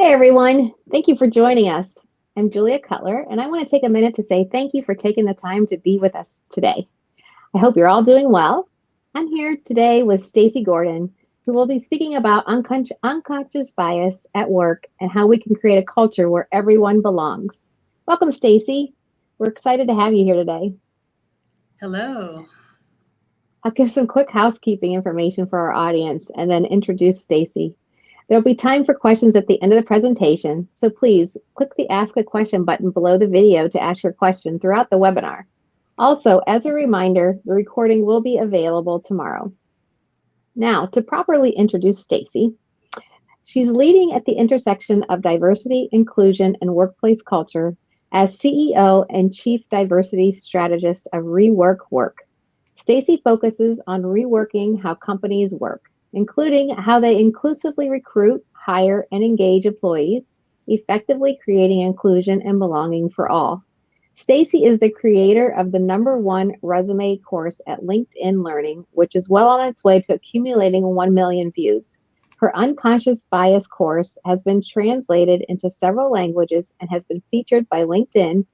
Hi, everyone. Thank you for joining us. I'm Julia Cutler, and I want to take a minute to say thank you for taking the time to be with us today. I hope you're all doing well. I'm here today with Stacy Gordon, who will be speaking about unconscious bias at work and how we can create a culture where everyone belongs. Welcome, Stacy. We're excited to have you here today. Hello. I'll give some quick housekeeping information for our audience and then introduce Stacy. There'll be time for questions at the end of the presentation, so please click the Ask a Question button below the video to ask your question throughout the webinar. Also, as a reminder, the recording will be available tomorrow. Now, to properly introduce Stacy, she's leading at the intersection of diversity, inclusion, and workplace culture as CEO and Chief Diversity Strategist of Rework Work. Stacy focuses on reworking how companies work, including how they inclusively recruit, hire, and engage employees, effectively creating inclusion and belonging for all. Stacy is the creator of the #1 resume course at LinkedIn Learning, which is well on its way to accumulating 1 million views. Her unconscious bias course has been translated into several languages and has been featured by LinkedIn,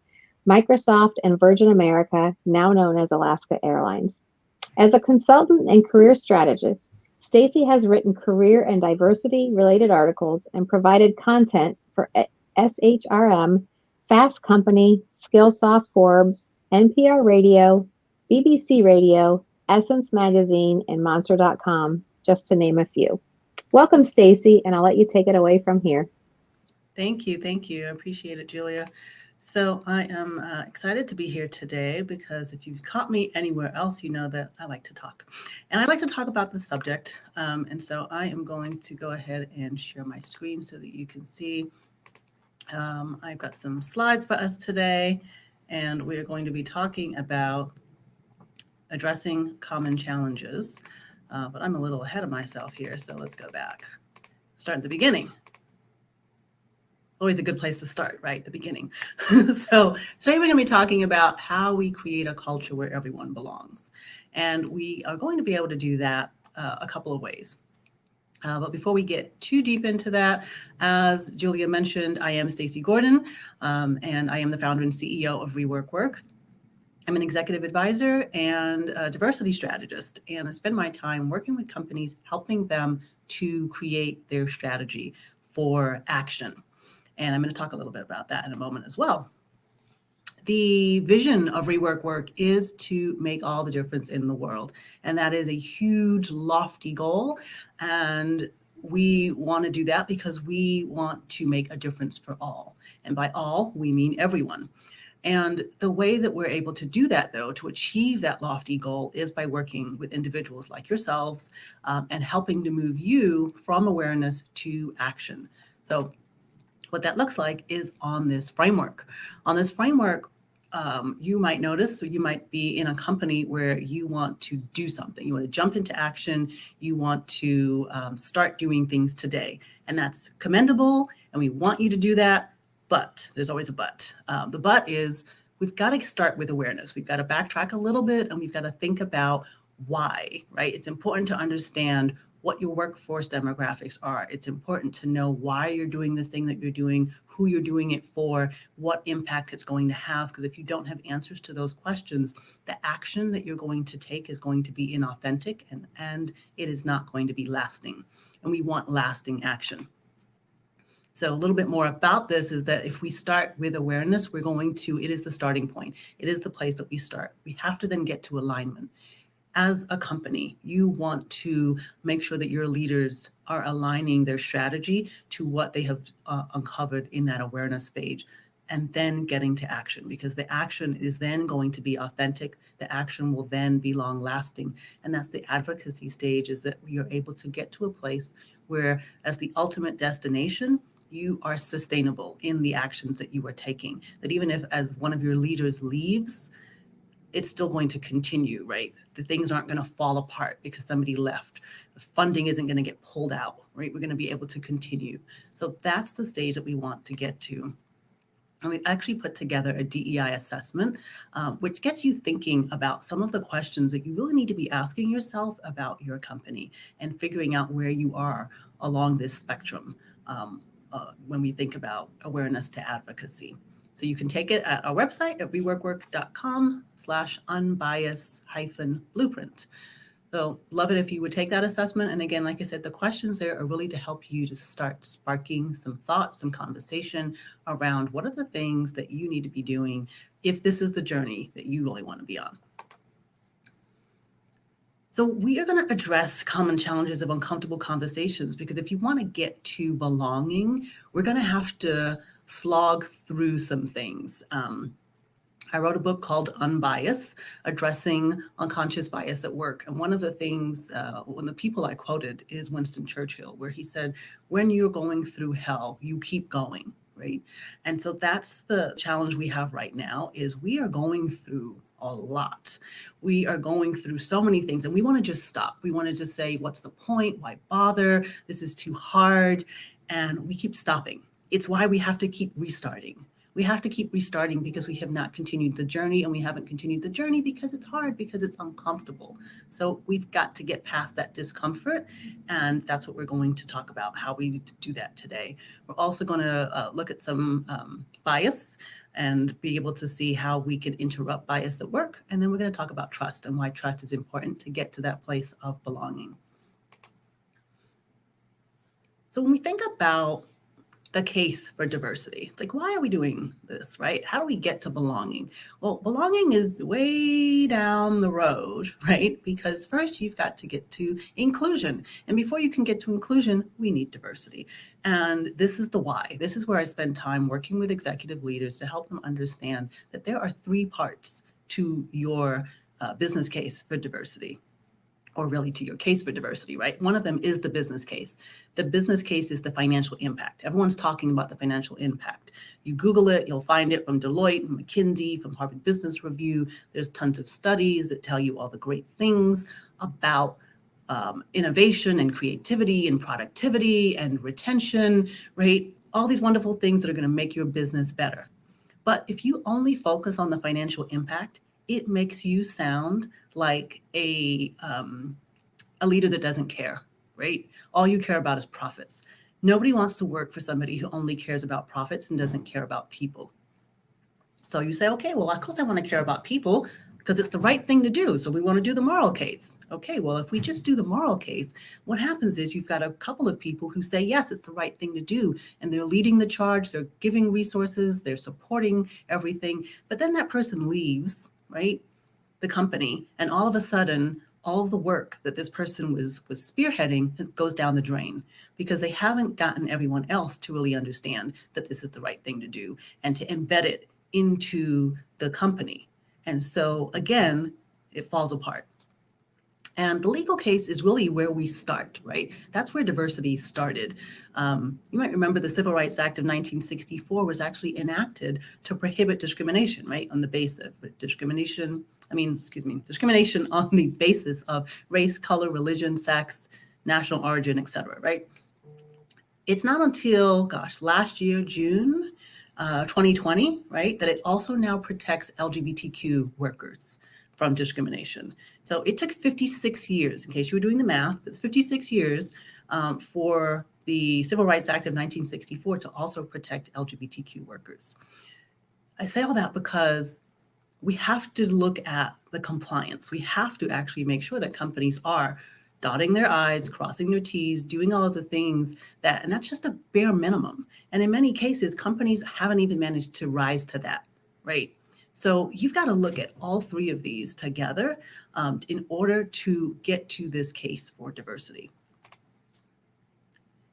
Microsoft, and Virgin America, now known as Alaska Airlines. As a consultant and career strategist, Stacy has written career and diversity related articles and provided content for SHRM, Fast Company, Skillsoft Forbes, NPR Radio, BBC Radio, Essence Magazine, and Monster.com, just to name a few. Welcome, Stacy, and I'll let you take it away from here. Thank you. Thank you. I appreciate it, Julia. So I am excited to be here today because if you've caught me anywhere else, you know that I like to talk. And I like to talk about this subject. And so I am going to go ahead and share my screen so that you can see. I've got some slides for us today, and we are going to be talking about addressing common challenges. But I'm a little ahead of myself here, so let's go back. Start at the beginning. Always a good place to start, right? The beginning. So today we're going to be talking about how we create a culture where everyone belongs. And we are going to be able to do that a couple of ways. But before we get too deep into that, as Julia mentioned, I am Stacy Gordon, and I am the founder and CEO of Rework Work. I'm an executive advisor and a diversity strategist, and I spend my time working with companies, helping them to create their strategy for action. And I'm going to talk a little bit about that in a moment as well. The vision of Rework Work is to make all the difference in the world. And that is a huge, lofty goal. And we want to do that because we want to make a difference for all. And by all, we mean everyone. And the way that we're able to do that, though, to achieve that lofty goal is by working with individuals like yourselves and helping to move you from awareness to action. So what that looks like is on this framework. On this framework, you might notice, so you might be in a company where you want to do something. You want to jump into action. You want to start doing things today. And that's commendable. And we want you to do that. But there's always a but. The but is we've got to start with awareness. We've got to backtrack a little bit and we've got to think about why, right? It's important to understand what your workforce demographics are. It's important to know why you're doing the thing that you're doing, who you're doing it for, what impact it's going to have. Because if you don't have answers to those questions, the action that you're going to take is going to be inauthentic and it is not going to be lasting. And we want lasting action. So a little bit more about this is that if we start with awareness, it is the starting point. It is the place that we start. We have to then get to alignment. As a company, you want to make sure that your leaders are aligning their strategy to what they have uncovered in that awareness phase and then getting to action, because the action is then going to be authentic. The action will then be long lasting. And that's the advocacy stage, is that we are able to get to a place where as the ultimate destination, you are sustainable in the actions that you are taking. That even if as one of your leaders leaves, it's still going to continue, right? The things aren't going to fall apart because somebody left. The funding isn't going to get pulled out, right? We're going to be able to continue. So that's the stage that we want to get to. And we've actually put together a DEI assessment, which gets you thinking about some of the questions that you really need to be asking yourself about your company and figuring out where you are along this spectrum. when we think about awareness to advocacy. So you can take it at our website at reworkwork.com/unbiased hyphen blueprint. So love it if you would take that assessment. And again, like I said, the questions there are really to help you to start sparking some thoughts, some conversation around what are the things that you need to be doing if this is the journey that you really want to be on. So we are going to address common challenges of uncomfortable conversations because if you want to get to belonging, we're going to have to slog through some things. I wrote a book called Unbiased, Addressing Unconscious Bias at Work. And one of the things, one of the people I quoted is Winston Churchill, where he said, when you're going through hell, you keep going, right? And so that's the challenge we have right now is we are going through a lot. We are going through so many things and we want to just stop. We want to just say, what's the point? Why bother? This is too hard. And we keep stopping. It's why we have to keep restarting. We have to keep restarting because we have not continued the journey, and we haven't continued the journey because it's hard, because it's uncomfortable. So we've got to get past that discomfort, and that's what we're going to talk about, how we do that today. We're also going to look at some bias and be able to see how we can interrupt bias at work. And then we're going to talk about trust and why trust is important to get to that place of belonging. So when we think about the case for diversity. It's like, why are we doing this, right? How do we get to belonging? Well, belonging is way down the road, right? Because first you've got to get to inclusion. And before you can get to inclusion, we need diversity. And this is the why. This is where I spend time working with executive leaders to help them understand that there are three parts to your business case for diversity, or really to your case for diversity, right? One of them is the business case. The business case is the financial impact. Everyone's talking about the financial impact. You Google it, you'll find it from Deloitte, from McKinsey, from Harvard Business Review. There's tons of studies that tell you all the great things about innovation and creativity and productivity and retention, right? All these wonderful things that are going to make your business better. But if you only focus on the financial impact, it makes you sound like a leader that doesn't care, right? All you care about is profits. Nobody wants to work for somebody who only cares about profits and doesn't care about people. So you say, okay, well, of course I want to care about people because it's the right thing to do. So we want to do the moral case. Okay, well, if we just do the moral case, what happens is you've got a couple of people who say, yes, it's the right thing to do. And they're leading the charge, they're giving resources, they're supporting everything. But then that person leaves, right, the company, and all of a sudden, all of the work that this person was spearheading goes down the drain because they haven't gotten everyone else to really understand that this is the right thing to do and to embed it into the company. And so again, it falls apart. And the legal case is really where we start, right? That's where diversity started. You might remember the Civil Rights Act of 1964 was actually enacted to prohibit discrimination, right? On the basis of discrimination on the basis of race, color, religion, sex, national origin, et cetera, right? It's not until, last year, June 2020, right, that it also now protects LGBTQ workers from discrimination. So it took 56 years, in case you were doing the math, it's 56 years for the Civil Rights Act of 1964 to also protect LGBTQ workers. I say all that because we have to look at the compliance. We have to actually make sure that companies are dotting their I's, crossing their T's, doing all of the things and that's just a bare minimum. And in many cases, companies haven't even managed to rise to that, right? So you've got to look at all three of these together in order to get to this case for diversity.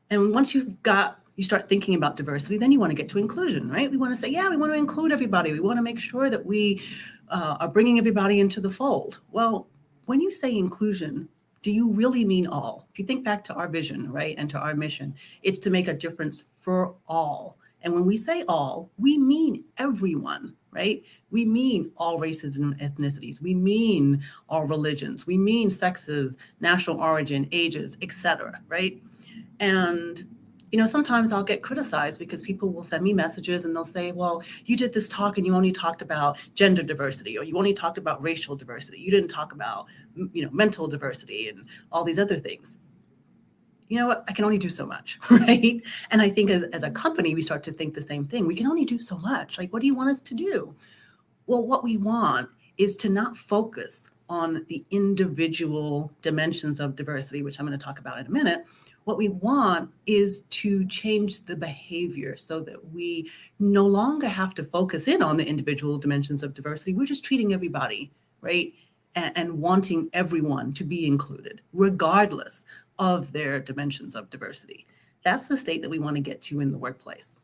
And once you start thinking about diversity, then you want to get to inclusion, right? We want to say, yeah, we want to include everybody. We want to make sure that we are bringing everybody into the fold. Well, when you say inclusion, do you really mean all? If you think back to our vision, right, and to our mission, it's to make a difference for all. And when we say all, we mean everyone, right? We mean all races and ethnicities. We mean all religions. We mean sexes, national origin, ages, etc., right? And sometimes I'll get criticized because people will send me messages and they'll say, well, you did this talk and you only talked about gender diversity, or you only talked about racial diversity. You didn't talk about, mental diversity and all these other things. you know what, I can only do so much, right? And I think as a company, we start to think the same thing. We can only do so much. Like, what do you want us to do? Well, what we want is to not focus on the individual dimensions of diversity, which I'm going to talk about in a minute. What we want is to change the behavior so that we no longer have to focus in on the individual dimensions of diversity. We're just treating everybody, right? And wanting everyone to be included, regardless of their dimensions of diversity. That's the state that we want to get to in the workplace.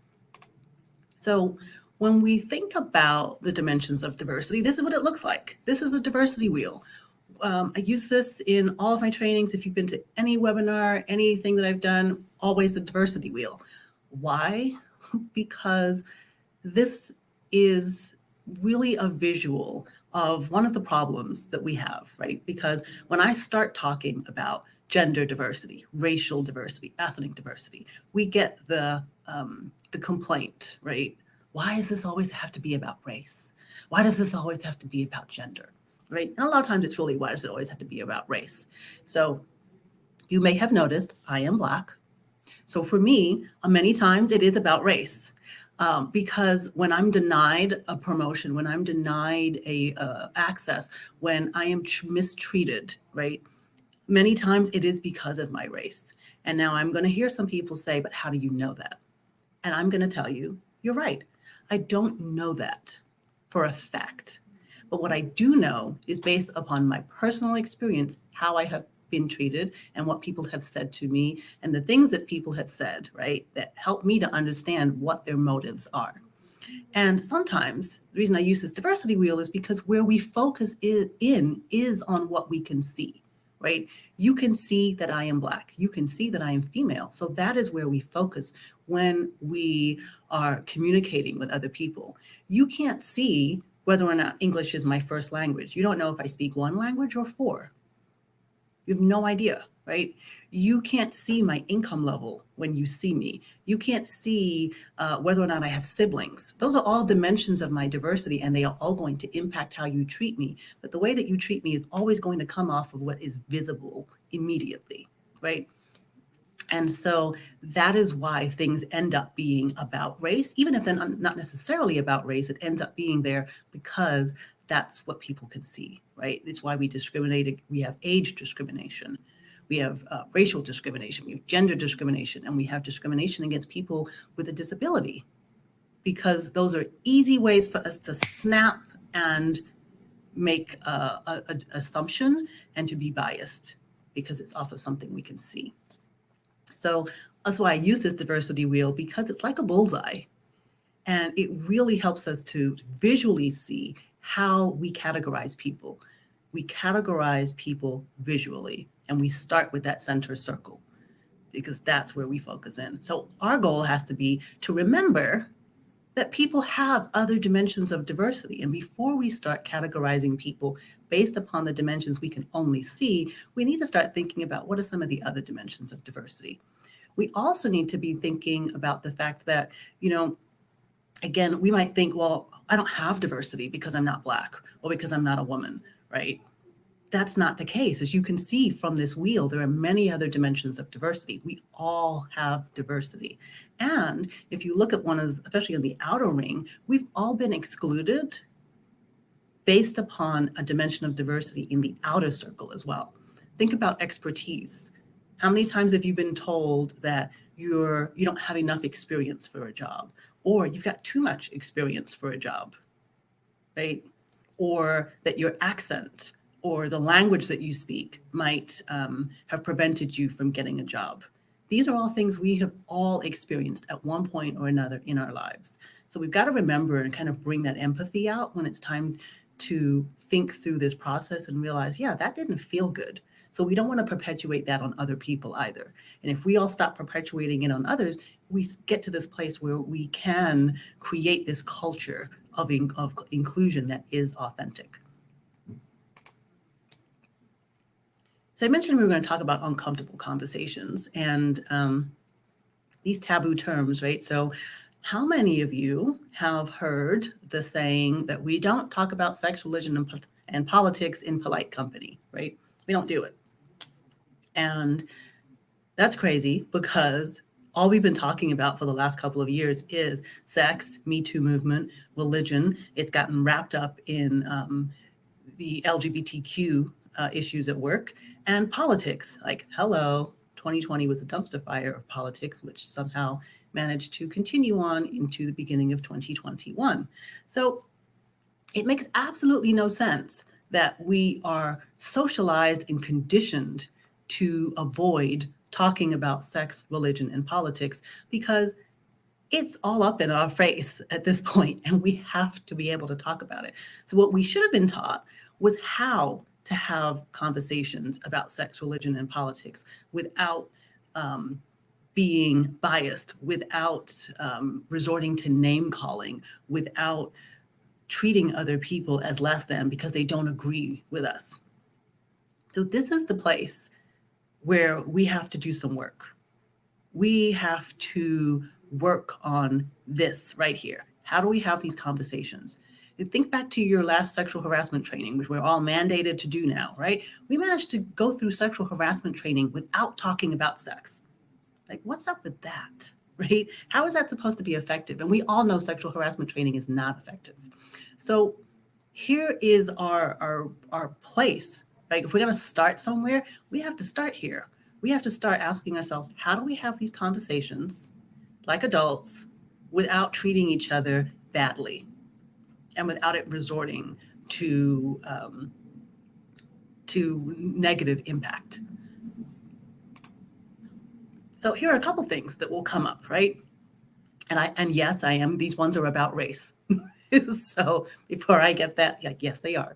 So, when we think about the dimensions of diversity, this is what it looks like. This is a diversity wheel. I use this in all of my trainings. If you've been to any webinar, anything that I've done, always the diversity wheel. Why? Because this is really a visual of one of the problems that we have, right? Because when I start talking about gender diversity, racial diversity, ethnic diversity, we get the complaint, right? Why does this always have to be about race? Why does this always have to be about gender, right? And a lot of times it's really, why does it always have to be about race? So you may have noticed I am Black. So for me, many times it is about race. Because when I'm denied a promotion, when I'm denied a access, when I am mistreated, right? Many times it is because of my race. And now I'm going to hear some people say, but how do you know that? And I'm going to tell you, you're right. I don't know that for a fact. But what I do know is based upon my personal experience, how I have been treated and what people have said to me and the things that people have said, right, that help me to understand what their motives are. And sometimes the reason I use this diversity wheel is because where we focus is on what we can see, right? You can see that I am Black. You can see that I am female. So that is where we focus when we are communicating with other people. You can't see whether or not English is my first language. You don't know if I speak one language or four. You have no idea, right? You can't see my income level when you see me. You can't see whether or not I have siblings. Those are all dimensions of my diversity, and they are all going to impact how you treat me. But the way that you treat me is always going to come off of what is visible immediately, right? And so that is why things end up being about race, even if they're not necessarily about race, it ends up being there because that's what people can see, right? It's why we discriminate. We have age discrimination, we have racial discrimination, we have gender discrimination, and we have discrimination against people with a disability, because those are easy ways for us to snap and make an assumption and to be biased because it's off of something we can see. So that's why I use this diversity wheel, because it's like a bullseye. And it really helps us to visually see how we categorize people. We categorize people visually, and we start with that center circle because that's where we focus in. So our goal has to be to remember that people have other dimensions of diversity. And before we start categorizing people based upon the dimensions we can only see, we need to start thinking about what are some of the other dimensions of diversity. We also need to be thinking about the fact that, again, we might think, well, I don't have diversity because I'm not Black or because I'm not a woman, right? That's not the case. As you can see from this wheel, there are many other dimensions of diversity. We all have diversity. And if you look at one of, especially in the outer ring, we've all been excluded based upon a dimension of diversity in the outer circle as well. Think about expertise. How many times have you been told that you don't have enough experience for a job, or you've got too much experience for a job, right? Or that your accent or the language that you speak might have prevented you from getting a job. These are all things we have all experienced at one point or another in our lives. So we've got to remember and kind of bring that empathy out when it's time to think through this process and realize, yeah, that didn't feel good. So we don't want to perpetuate that on other people either. And if we all stop perpetuating it on others, we get to this place where we can create this culture of inclusion that is authentic. So I mentioned we were going to talk about uncomfortable conversations and these taboo terms, right? So how many of you have heard the saying that we don't talk about sex, religion, and politics in polite company, right? We don't do it. And That's crazy because all we've been talking about for the last couple of years is sex, Me Too movement, religion. It's gotten wrapped up in the LGBTQ issues at work and politics. Like, hello, 2020 was a dumpster fire of politics, which somehow managed to continue on into the beginning of 2021. So it makes absolutely no sense that we are socialized and conditioned to avoid talking about sex, religion, and politics because it's all up in our face at this point, and we have to be able to talk about it. So, what we should have been taught was how to have conversations about sex, religion, and politics without um, being biased, without resorting to name calling, without treating other people as less than because they don't agree with us. So, this is the place where we have to do some work. We have to work on this right here. How do we have these conversations? And think back to your last sexual harassment training, which we're all mandated to do now, right? We managed to go through sexual harassment training without talking about sex. Like, what's up with that, right? How is that supposed to be effective? And we all know sexual harassment training is not effective. So here is our place, right? If we're going to start somewhere, we have to start here. We have to start asking ourselves, how do we have these conversations like adults without treating each other badly and without it resorting to negative impact? So here are a couple things that will come up, right? And yes, I am. These ones are about race. So before I get that, like, yes, they are.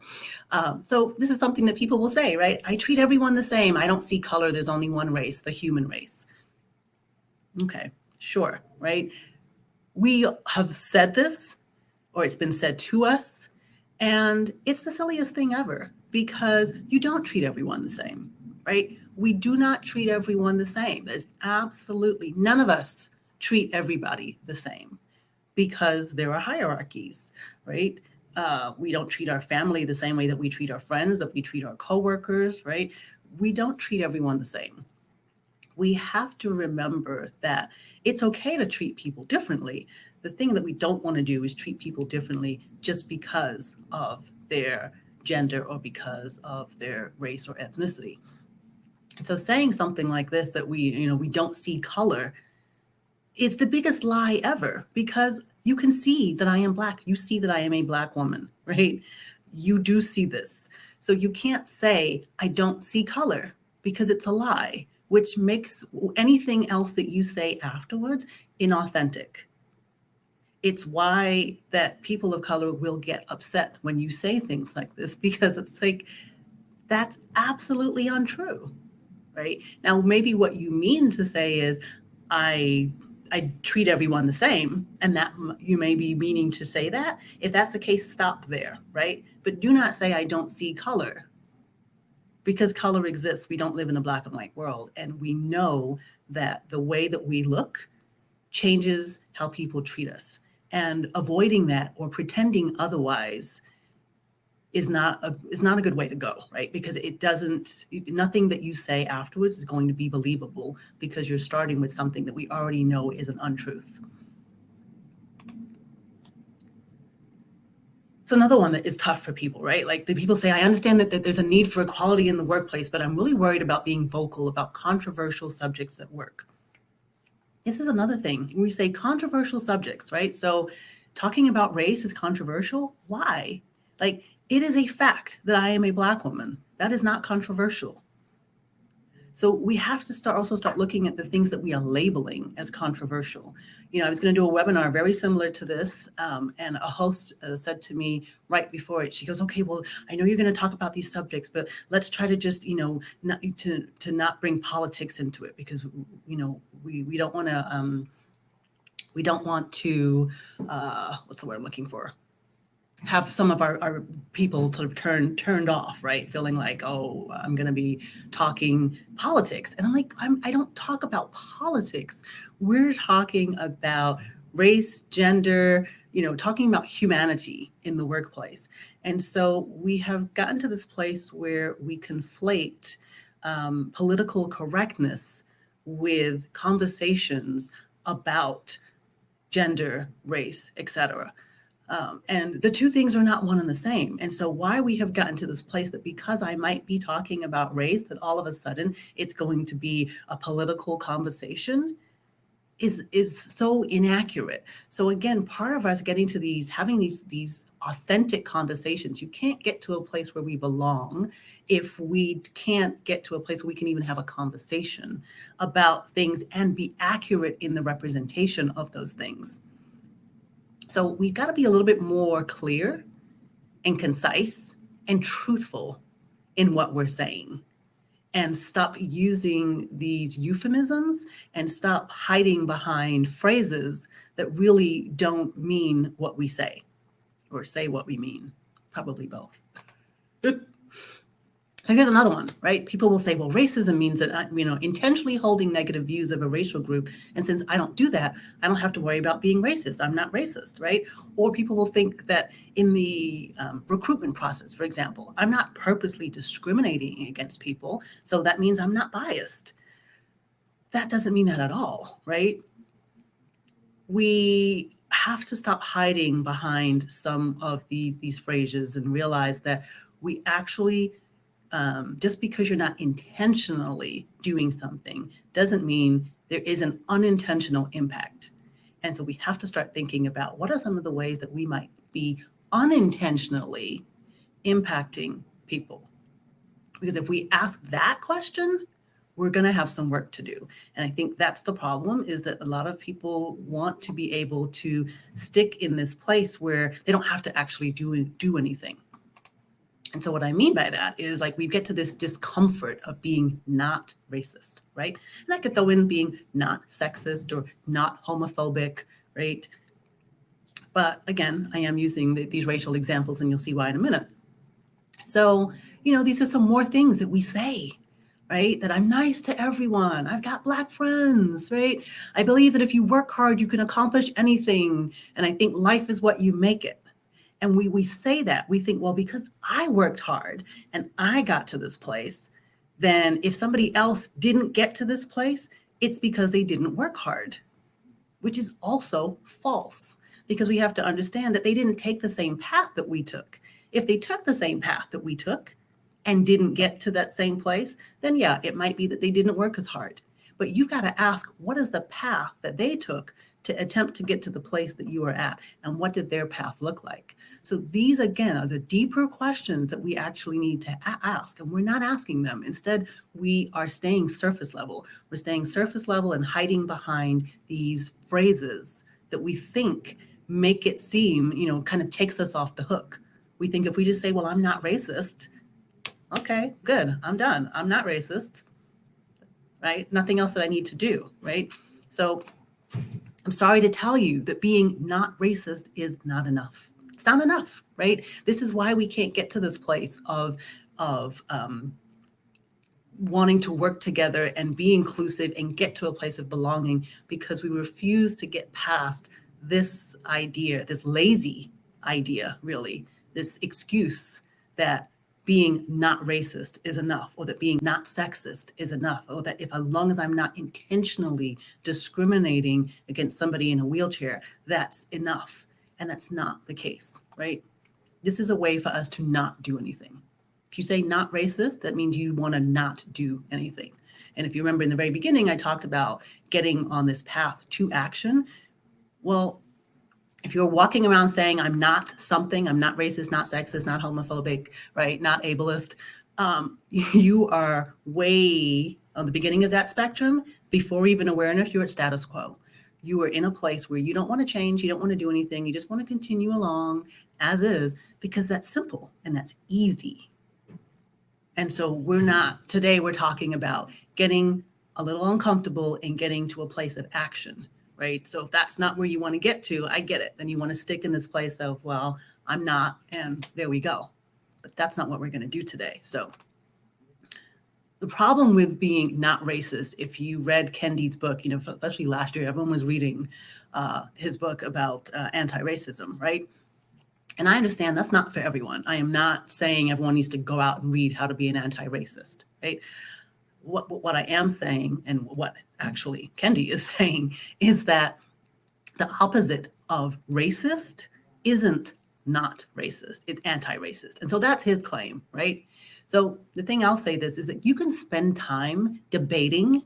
So this is something that people will say, right? I treat everyone the same. I don't see color. There's only one race, the human race. Okay, sure, right? We have said this, or it's been said to us, and it's the silliest thing ever because you don't treat everyone the same, right? We do not treat everyone the same. There's absolutely none of us treat everybody the same because there are hierarchies, right? We don't treat our family the same way that we treat our friends, that we treat our coworkers, right? We don't treat everyone the same. We have to remember that it's okay to treat people differently. The thing that we don't want to do is treat people differently just because of their gender or because of their race or ethnicity. So saying something like this, that we don't see color, is the biggest lie ever because you can see that I am Black. You see that I am a Black woman, right? You do see this. So you can't say, I don't see color because it's a lie, which makes anything else that you say afterwards inauthentic. It's why that people of color will get upset when you say things like this because it's like, that's absolutely untrue, right? Now, maybe what you mean to say is, I I treat everyone the same, and that you may be meaning to say that. If that's the case, stop there, right? But do not say I don't see color because color exists. We don't live in a black and white world, and we know that the way that we look changes how people treat us. And avoiding that or pretending otherwise is not a good way to go, right? Because it doesn't, nothing that you say afterwards is going to be believable because you're starting with something that we already know is an untruth. It's another one that is tough for people, right? Like, the people say, I understand that there's a need for equality in the workplace, but I'm really worried about being vocal about controversial subjects at work. This is another thing. We say controversial subjects, right? So talking about race is controversial. Why? Like, it is a fact that I am a Black woman. That is not controversial. So we have to start looking at the things that we are labeling as controversial. I was going to do a webinar very similar to this, and a host said to me right before it, she goes, "Okay, well, I know you're going to talk about these subjects, but let's try to just, not bring politics into it because, we don't want to, what's the word I'm looking for? Have some of our people sort of turned off, right? Feeling like, oh, I'm going to be talking politics. And I'm like, I don't talk about politics. We're talking about race, gender, talking about humanity in the workplace. And so we have gotten to this place where we conflate political correctness with conversations about gender, race, etc. And the two things are not one and the same. And so, why we have gotten to this place that because I might be talking about race, that all of a sudden it's going to be a political conversation is so inaccurate. So again, part of us getting to these having these authentic conversations, you can't get to a place where we belong if we can't get to a place where we can even have a conversation about things and be accurate in the representation of those things. So we've got to be a little bit more clear and concise and truthful in what we're saying, and stop using these euphemisms and stop hiding behind phrases that really don't mean what we say or say what we mean. Probably both. So here's another one, right? People will say, well, racism means that intentionally holding negative views of a racial group. And since I don't do that, I don't have to worry about being racist. I'm not racist, right? Or people will think that in the recruitment process, for example, I'm not purposely discriminating against people. So that means I'm not biased. That doesn't mean that at all, right? We have to stop hiding behind some of these phrases and realize that we actually just because you're not intentionally doing something doesn't mean there is an unintentional impact. And so we have to start thinking about what are some of the ways that we might be unintentionally impacting people. Because if we ask that question, we're going to have some work to do. And I think that's the problem, is that a lot of people want to be able to stick in this place where they don't have to actually do anything. And so what I mean by that is, like, we get to this discomfort of being not racist, right? And I could throw in being not sexist or not homophobic, right? But again, I am using these racial examples, and you'll see why in a minute. So, these are some more things that we say, right? That I'm nice to everyone. I've got Black friends, right? I believe that if you work hard, you can accomplish anything. And I think life is what you make it. And we say that, we think, well, because I worked hard and I got to this place, then if somebody else didn't get to this place, it's because they didn't work hard, which is also false, because we have to understand that they didn't take the same path that we took. If they took the same path that we took and didn't get to that same place, then yeah, it might be that they didn't work as hard. But you've got to ask, what is the path that they took to attempt to get to the place that you are at? And what did their path look like? So these, again, are the deeper questions that we actually need to ask. And we're not asking them. Instead, we are staying surface level. We're staying surface level and hiding behind these phrases that we think make it seem, kind of takes us off the hook. We think if we just say, well, I'm not racist, okay, good, I'm done. I'm not racist, right? Nothing else that I need to do, right? So I'm sorry to tell you that being not racist is not enough. It's not enough, right? This is why we can't get to this place of wanting to work together and be inclusive and get to a place of belonging, because we refuse to get past this idea, this lazy idea, really, this excuse that being not racist is enough, or that being not sexist is enough, or that if as long as I'm not intentionally discriminating against somebody in a wheelchair, that's enough. And that's not the case, right? This is a way for us to not do anything. If you say not racist, that means you want to not do anything. And if you remember in the very beginning, I talked about getting on this path to action. Well, if you're walking around saying I'm not something, I'm not racist, not sexist, not homophobic, right, not ableist, you are way on the beginning of that spectrum. Before even awareness, you're at status quo. You are in a place where you don't want to change, you don't want to do anything, you just want to continue along as is, because that's simple and that's easy. And so today we're talking about getting a little uncomfortable and getting to a place of action, right? So if that's not where you want to get to, I get it. Then you want to stick in this place of, well, I'm not, and there we go. But that's not what we're going to do today. So the problem with being not racist, if you read Kendi's book, especially last year, everyone was reading his book about anti-racism, right? And I understand that's not for everyone. I am not saying everyone needs to go out and read how to be an anti-racist, right? what I am saying, and what actually Kendi is saying, is that the opposite of racist isn't not racist, it's anti-racist. And so that's his claim, right? So the thing I'll say this is that you can spend time debating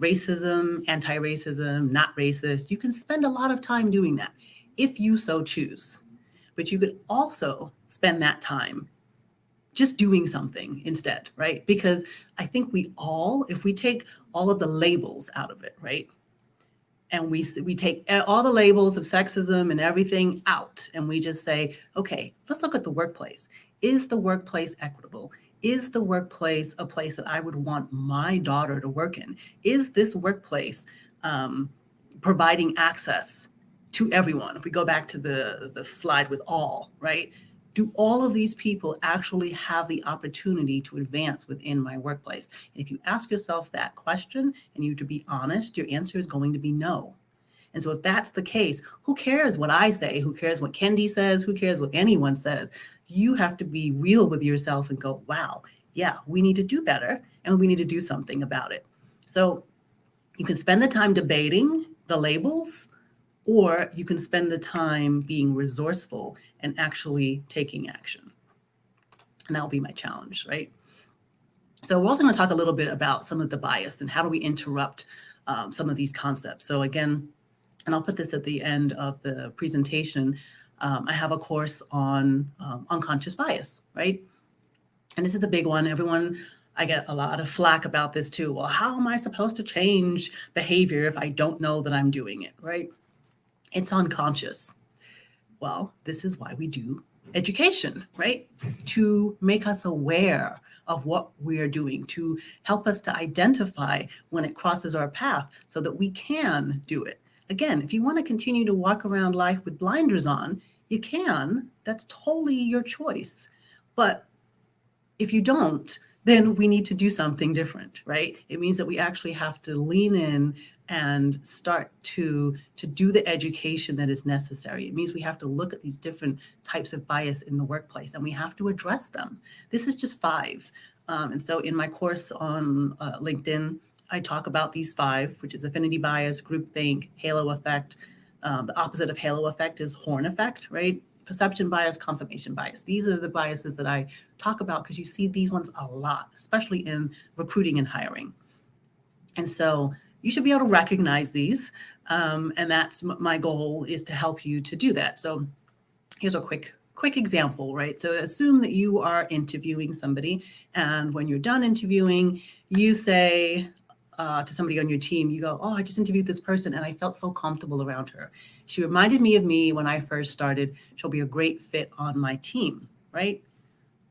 racism, anti-racism, not racist. You can spend a lot of time doing that if you so choose. But you could also spend that time just doing something instead, right? Because I think we all, if we take all of the labels out of it, right? And we take all the labels of sexism and everything out, and we just say, okay, let's look at the workplace. Is the workplace equitable? Is the workplace a place that I would want my daughter to work in? Is this workplace um, providing access to everyone? If we go back to the slide with all, right? Do all of these people actually have the opportunity to advance within my workplace? And if you ask yourself that question and you to be honest, your answer is going to be no. And so if that's the case, who cares what I say? Who cares what Kendi says? Who cares what anyone says? You have to be real with yourself and go, wow, yeah, we need to do better and we need to do something about it. So you can spend the time debating the labels, or you can spend the time being resourceful and actually taking action. And that'll be my challenge, right? So we're also going to talk a little bit about some of the bias and how do we interrupt some of these concepts. So again, and I'll put this at the end of the presentation, I have a course on unconscious bias, right? And this is a big one. Everyone, I get a lot of flack about this too. Well, how am I supposed to change behavior if I don't know that I'm doing it, right? It's unconscious. Well, this is why we do education, right? To make us aware of what we are doing, to help us to identify when it crosses our path so that we can do it. Again, if you want to continue to walk around life with blinders on, you can. That's totally your choice. But if you don't, then we need to do something different, right? It means that we actually have to lean in and start to do the education that is necessary. It means we have to look at these different types of bias in the workplace and we have to address them. This is just five. And so in my course on LinkedIn, I talk about these five, which is affinity bias, groupthink, halo effect. The opposite of halo effect is horn effect, right? Perception bias, confirmation bias. These are the biases that I talk about because you see these ones a lot, especially in recruiting and hiring. And so you should be able to recognize these. And that's my goal, is to help you to do that. So here's a quick example, right? So assume that you are interviewing somebody, and when you're done interviewing, you say to somebody on your team, you go, oh, I just interviewed this person and I felt so comfortable around her. She reminded me of me when I first started. She'll be a great fit on my team, right?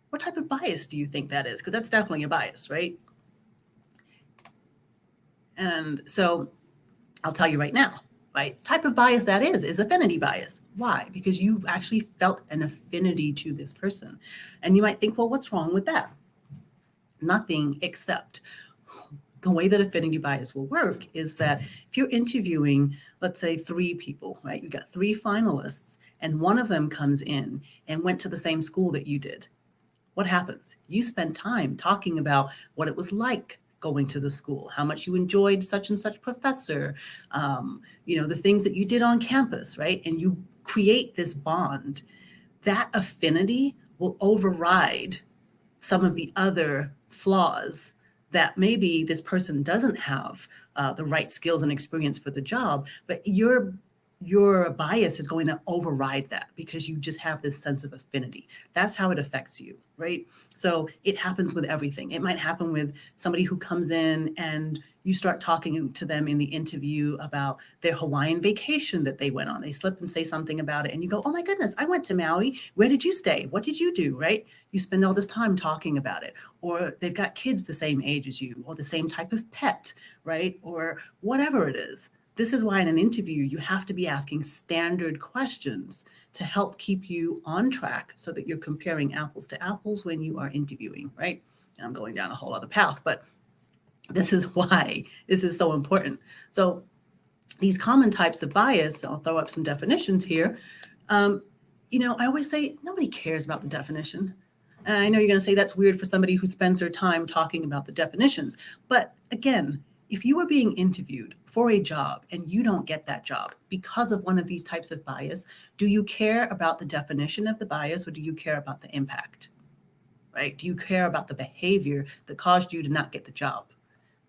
What type of bias do you think that is? Because that's definitely a bias, right? And so I'll tell you right now, right? The type of bias that is affinity bias. Why? Because you've actually felt an affinity to this person. And you might think, well, what's wrong with that? Nothing, except the way that affinity bias will work is that if you're interviewing, let's say 3 people, right? You've got 3 finalists and one of them comes in and went to the same school that you did. What happens? You spend time talking about what it was like going to the school, how much you enjoyed such and such professor, the things that you did on campus, right? And you create this bond. That affinity will override some of the other flaws that maybe this person doesn't have the right skills and experience for the job, but your bias is going to override that because you just have this sense of affinity. That's how it affects you, right? So it happens with everything. It might happen with somebody who comes in and you start talking to them in the interview about their Hawaiian vacation that they went on. They slip and say something about it and you go, oh my goodness, I went to Maui. Where did you stay? What did you do, right? You spend all this time talking about it. Or they've got kids the same age as you, or the same type of pet, right? Or whatever it is. This is why in an interview, you have to be asking standard questions to help keep you on track so that you're comparing apples to apples when you are interviewing, right? And I'm going down a whole other path, but this is why this is so important. So these common types of bias, I'll throw up some definitions here. I always say nobody cares about the definition. And I know you're going to say that's weird for somebody who spends their time talking about the definitions. But again, if you are being interviewed for a job and you don't get that job because of one of these types of bias, do you care about the definition of the bias or do you care about the impact? Right? Do you care about the behavior that caused you to not get the job?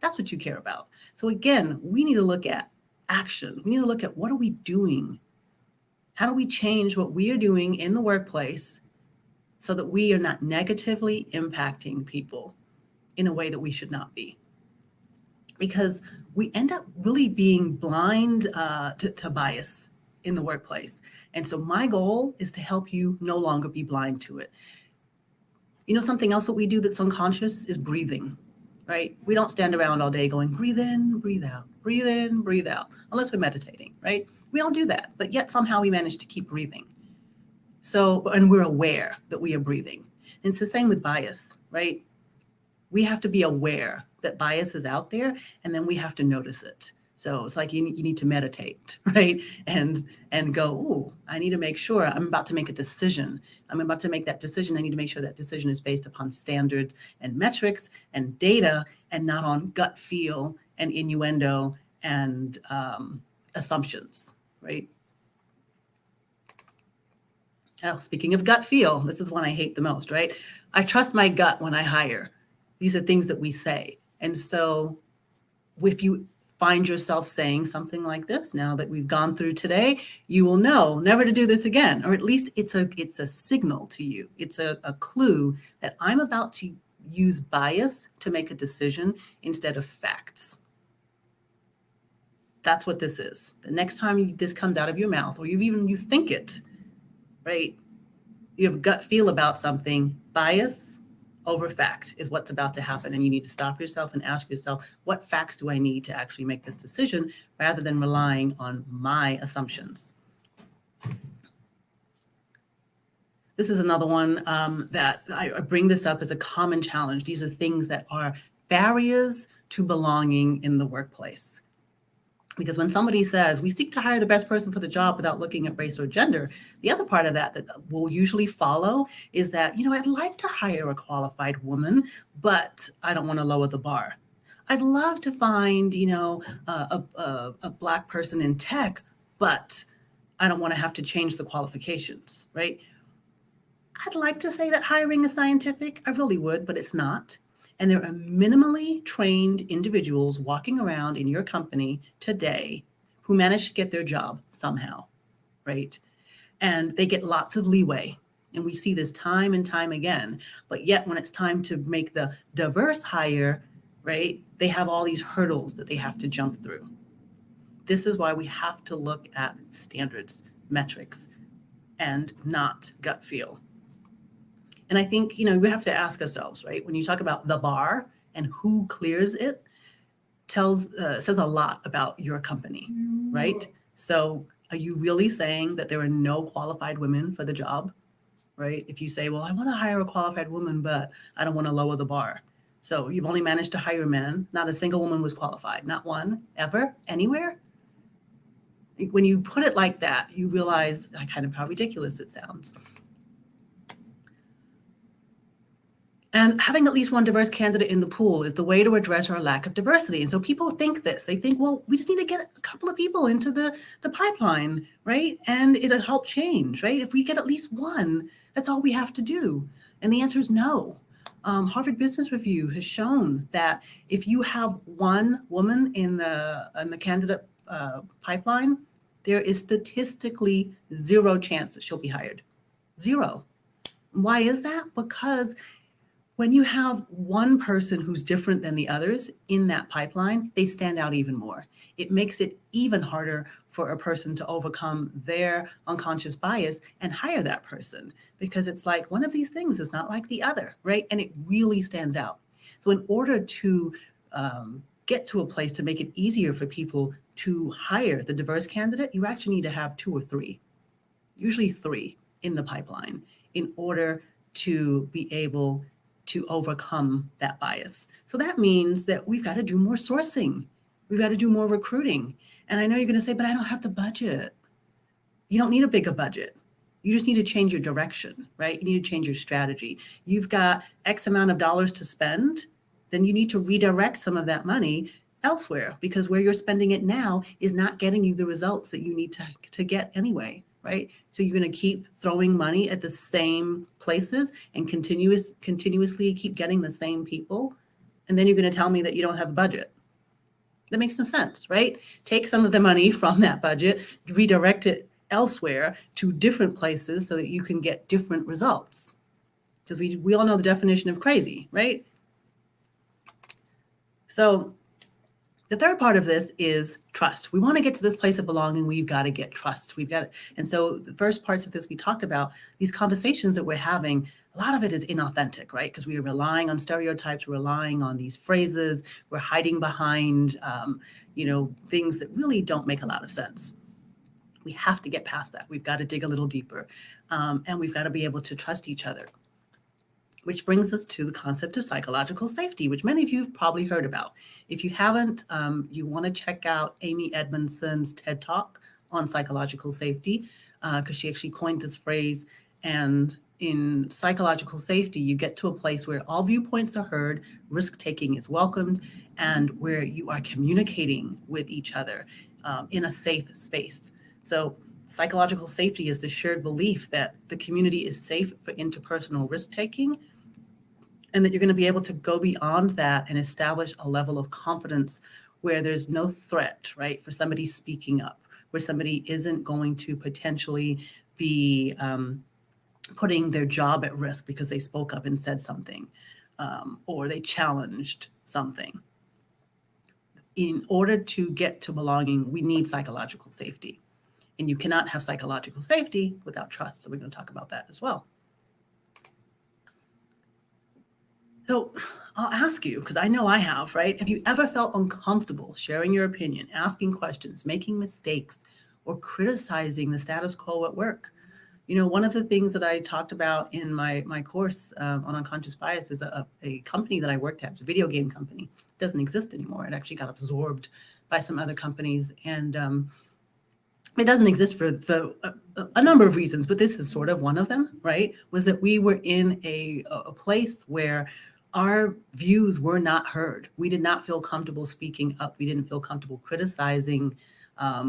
That's what you care about. So again, we need to look at action. We need to look at what are we doing? How do we change what we are doing in the workplace so that we are not negatively impacting people in a way that we should not be? Because we end up really being blind to bias in the workplace. And so my goal is to help you no longer be blind to it. You know, something else that we do that's unconscious is breathing, right? We don't stand around all day going, breathe in, breathe out, breathe in, breathe out, unless we're meditating, right? We don't do that, but yet somehow we manage to keep breathing. So, and we're aware that we are breathing. And it's the same with bias, right? We have to be aware that bias is out there, and then we have to notice it. So it's like you need to meditate, right? And go, oh, I need to make sure I'm about to make a decision. I'm about to make that decision. I need to make sure that decision is based upon standards and metrics and data and not on gut feel and innuendo and assumptions, right? Oh, speaking of gut feel, this is one I hate the most, right? I trust my gut when I hire. These are things that we say. And so if you find yourself saying something like this now that we've gone through today, you will know never to do this again, or at least it's a signal to you. It's a clue that I'm about to use bias to make a decision instead of facts. That's what this is. The next time this comes out of your mouth, or you think it, right? You have gut feel about something, bias over fact is what's about to happen. And you need to stop yourself and ask yourself, what facts do I need to actually make this decision rather than relying on my assumptions? This is another one that I bring this up as a common challenge. These are things that are barriers to belonging in the workplace. Because when somebody says, we seek to hire the best person for the job without looking at race or gender, the other part of that that will usually follow is that, I'd like to hire a qualified woman, but I don't want to lower the bar. I'd love to find, a Black person in tech, but I don't want to have to change the qualifications, right? I'd like to say that hiring is scientific. I really would, but it's not. And there are minimally trained individuals walking around in your company today who manage to get their job somehow, right? And they get lots of leeway. And we see this time and time again. But yet when it's time to make the diverse hire, right, they have all these hurdles that they have to jump through. This is why we have to look at standards, metrics, and not gut feel. And I think, we have to ask ourselves, right? When you talk about the bar and who clears it, says a lot about your company, right? So are you really saying that there are no qualified women for the job, right? If you say, well, I want to hire a qualified woman, but I don't want to lower the bar. So you've only managed to hire men. Not a single woman was qualified, not one, ever, anywhere. When you put it like that, you realize kind of how ridiculous it sounds. And having at least one diverse candidate in the pool is the way to address our lack of diversity. And so people think this. They think, well, we just need to get a couple of people into the pipeline, right? And it'll help change, right? If we get at least one, that's all we have to do. And the answer is no. Harvard Business Review has shown that if you have one woman in the candidate pipeline, there is statistically zero chance that she'll be hired. Zero. Why is that? Because when you have one person who's different than the others in that pipeline, they stand out even more. It makes it even harder for a person to overcome their unconscious bias and hire that person because it's like one of these things is not like the other, right? And it really stands out. So in order to get to a place to make it easier for people to hire the diverse candidate, you actually need to have 2 or 3, usually 3 in the pipeline in order to be able to overcome that bias. So that means that we've got to do more sourcing. We've got to do more recruiting. And I know you're going to say, but I don't have the budget. You don't need a bigger budget. You just need to change your direction, right? You need to change your strategy. You've got X amount of dollars to spend, then you need to redirect some of that money elsewhere, because where you're spending it now is not getting you the results that you need to get anyway, right? So you're going to keep throwing money at the same places and continuously keep getting the same people. And then you're going to tell me that you don't have a budget. That makes no sense, right? Take some of the money from that budget, redirect it elsewhere to different places so that you can get different results. Because we all know the definition of crazy, right? So the third part of this is trust. We want to get to this place of belonging. We've got to get trust. And so the first parts of this we talked about, these conversations that we're having, a lot of it is inauthentic, right? Because we are relying on stereotypes, we're relying on these phrases, we're hiding behind, things that really don't make a lot of sense. We have to get past that. We've got to dig a little deeper, and we've got to be able to trust each other. Which brings us to the concept of psychological safety, which many of you have probably heard about. If you haven't, you want to check out Amy Edmondson's TED Talk on psychological safety, because she actually coined this phrase. And in psychological safety, you get to a place where all viewpoints are heard, risk-taking is welcomed, and where you are communicating with each other in a safe space. So psychological safety is the shared belief that the community is safe for interpersonal risk-taking, and that you're going to be able to go beyond that and establish a level of confidence where there's no threat, right, for somebody speaking up, where somebody isn't going to potentially be putting their job at risk because they spoke up and said something, or they challenged something. In order to get to belonging, we need psychological safety. And you cannot have psychological safety without trust. So we're going to talk about that as well. So I'll ask you, because I know I have, right? Have you ever felt uncomfortable sharing your opinion, asking questions, making mistakes, or criticizing the status quo at work? One of the things that I talked about in my course on unconscious bias is a company that I worked at, a video game company. It doesn't exist anymore. It actually got absorbed by some other companies. And it doesn't exist for a number of reasons, but this is sort of one of them, right? Was that we were in a place where our views were not heard. We did not feel comfortable speaking up. We didn't feel comfortable criticizing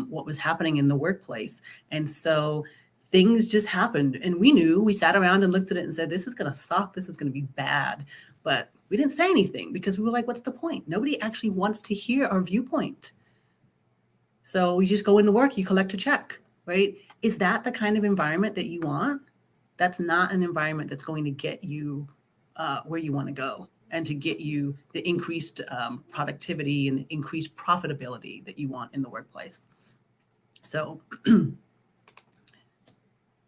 what was happening in the workplace. And so things just happened. And we sat around and looked at it and said, this is going to suck. This is going to be bad. But we didn't say anything because we were like, what's the point? Nobody actually wants to hear our viewpoint. So you just go into work, you collect a check, right? Is that the kind of environment that you want? That's not an environment that's going to get you where you want to go and to get you the increased productivity and increased profitability that you want in the workplace. So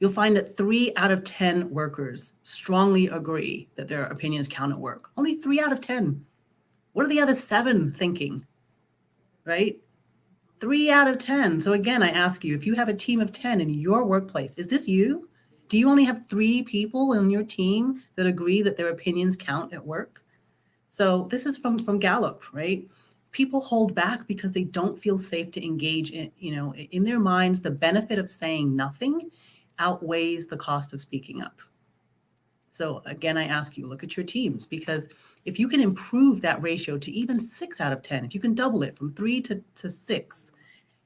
you'll find that 3 out of 10 workers strongly agree that their opinions count at work. Only 3 out of 10. What are the other 7 thinking, right? 3 out of 10. So again, I ask you, if you have a team of 10 in your workplace, is this you? Do you only have 3 people in your team that agree that their opinions count at work? So this is from Gallup, right? People hold back because they don't feel safe to engage in, in their minds, the benefit of saying nothing outweighs the cost of speaking up. So again, I ask you, look at your teams, because if you can improve that ratio to even 6 out of 10, if you can double it from 3 to 6,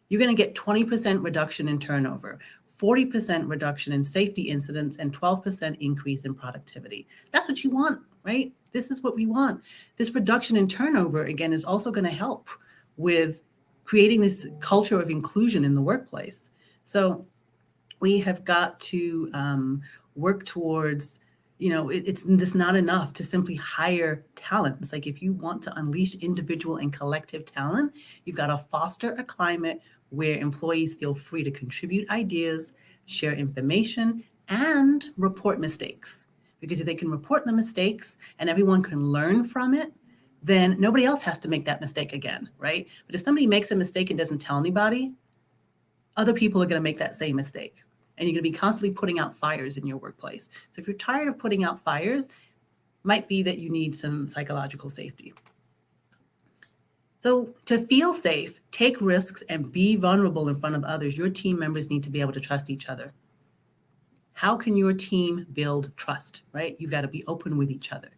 you're going to get 20% reduction in turnover, 40% reduction in safety incidents, and 12% increase in productivity. That's what you want, right? This is what we want. This reduction in turnover, again, is also going to help with creating this culture of inclusion in the workplace. So we have got to work towards, it's just not enough to simply hire talent. It's like, if you want to unleash individual and collective talent, you've got to foster a climate where employees feel free to contribute ideas, share information, and report mistakes. Because if they can report the mistakes and everyone can learn from it, then nobody else has to make that mistake again, right? But if somebody makes a mistake and doesn't tell anybody, other people are going to make that same mistake. And you're going to be constantly putting out fires in your workplace. So if you're tired of putting out fires, might be that you need some psychological safety. So to feel safe, take risks, and be vulnerable in front of others, your team members need to be able to trust each other. How can your team build trust, right? You've got to be open with each other.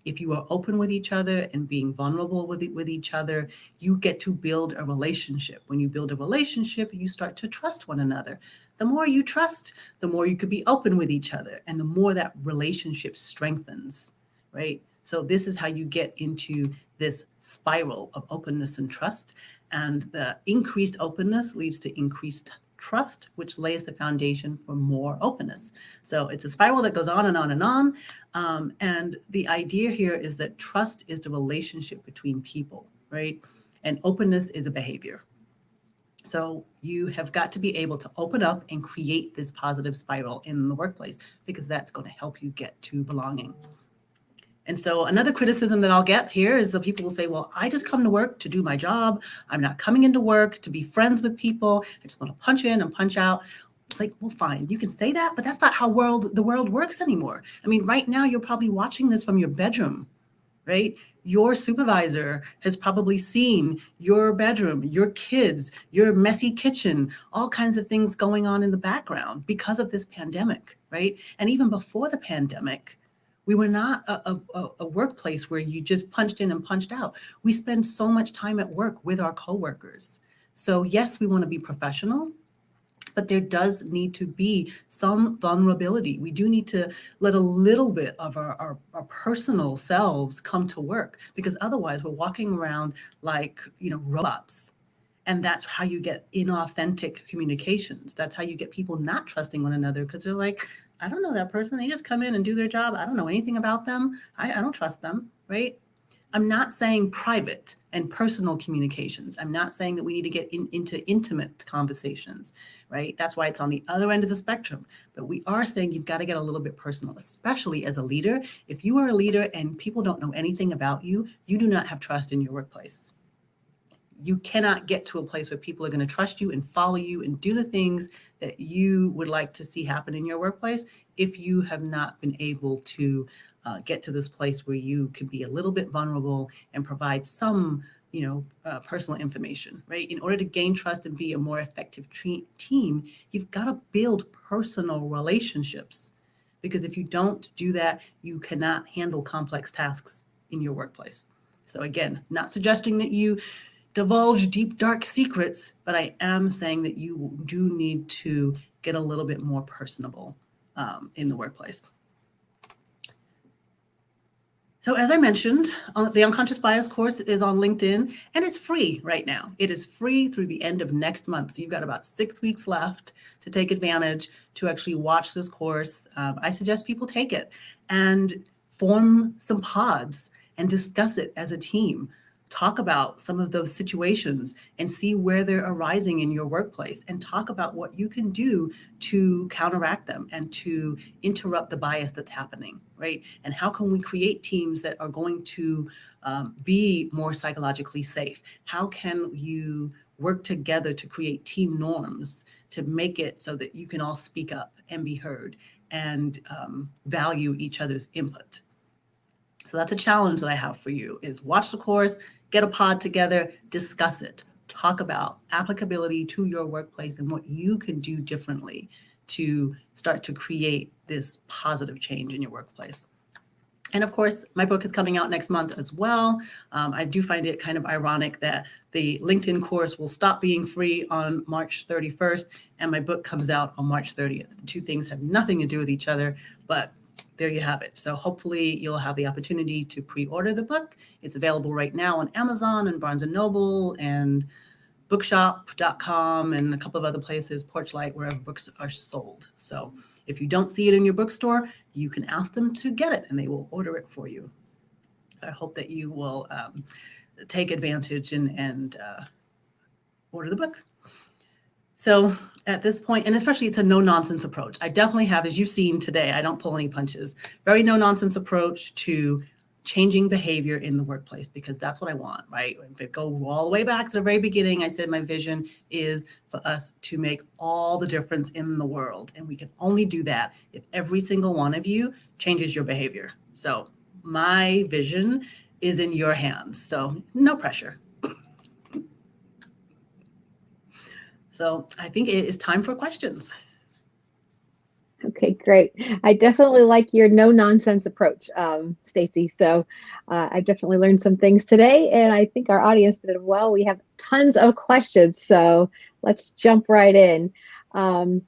If you are open with each other and being vulnerable with each other, you get to build a relationship. When you build a relationship, you start to trust one another. The more you trust, the more you could be open with each other, and the more that relationship strengthens, right? So, this is how you get into this spiral of openness and trust. And the increased openness leads to increased trust, which lays the foundation for more openness. So it's a spiral that goes on and on and on. And the idea here is that trust is the relationship between people, right? And openness is a behavior. So you have got to be able to open up and create this positive spiral in the workplace, because that's going to help you get to belonging. And so another criticism that I'll get here is that people will say, well, I just come to work to do my job. I'm not coming into work to be friends with people. I just want to punch in and punch out. It's like, well, fine, you can say that, but that's not how the world works anymore. I mean, right now you're probably watching this from your bedroom, right? Your supervisor has probably seen your bedroom, your kids, your messy kitchen, all kinds of things going on in the background because of this pandemic, right? And even before the pandemic, we were not a workplace where you just punched in and punched out. We spend so much time at work with our coworkers. So, yes, we want to be professional, but there does need to be some vulnerability. We do need to let a little bit of our personal selves come to work, because otherwise we're walking around like, robots. And that's how you get inauthentic communications. That's how you get people not trusting one another, because they're like, I don't know that person. They just come in and do their job. I don't know anything about them. I don't trust them, right? I'm not saying private and personal communications. I'm not saying that we need to get into intimate conversations, right? That's why it's on the other end of the spectrum. But we are saying you've got to get a little bit personal, especially as a leader. If you are a leader and people don't know anything about you, you do not have trust in your workplace. You cannot get to a place where people are going to trust you and follow you and do the things that you would like to see happen in your workplace if you have not been able to get to this place where you can be a little bit vulnerable and provide some personal information, right? In order to gain trust and be a more effective team, you've got to build personal relationships, because if you don't do that, you cannot handle complex tasks in your workplace. So again, not suggesting that you divulge deep, dark secrets, but I am saying that you do need to get a little bit more personable in the workplace. So, as I mentioned, the Unconscious Bias course is on LinkedIn, and it's free right now. It is free through the end of next month. So, you've got about 6 weeks left to take advantage to actually watch this course. I suggest people take it and form some pods and discuss it as a team. Talk about some of those situations and see where they're arising in your workplace, and talk about what you can do to counteract them and to interrupt the bias that's happening, right? And how can we create teams that are going to be more psychologically safe? How can you work together to create team norms to make it so that you can all speak up and be heard and value each other's input? So that's a challenge that I have for you: is watch the course, get a pod together, discuss it, talk about applicability to your workplace and what you can do differently to start to create this positive change in your workplace. And of course, my book is coming out next month as well. I do find it kind of ironic that the LinkedIn course will stop being free on March 31st, and my book comes out on March 30th. The two things have nothing to do with each other, but there you have it. So hopefully you'll have the opportunity to pre-order the book. It's available right now on Amazon and Barnes & Noble and bookshop.com and a couple of other places, Porchlight, wherever books are sold. So if you don't see it in your bookstore, you can ask them to get it and they will order it for you. I hope that you will take advantage and order the book. So at this point, and especially it's a no nonsense approach. I definitely have, as you've seen today, I don't pull any punches. Very no nonsense approach to changing behavior in the workplace, because that's what I want, right? If it go all the way back to the very beginning, I said my vision is for us to make all the difference in the world. And we can only do that if every single one of you changes your behavior. So my vision is in your hands. So no pressure. So I think it is time for questions. Okay, great. I definitely like your no nonsense approach, Stacy. So I definitely learned some things today, and I think our audience did as well. We have tons of questions, so let's jump right in. Um,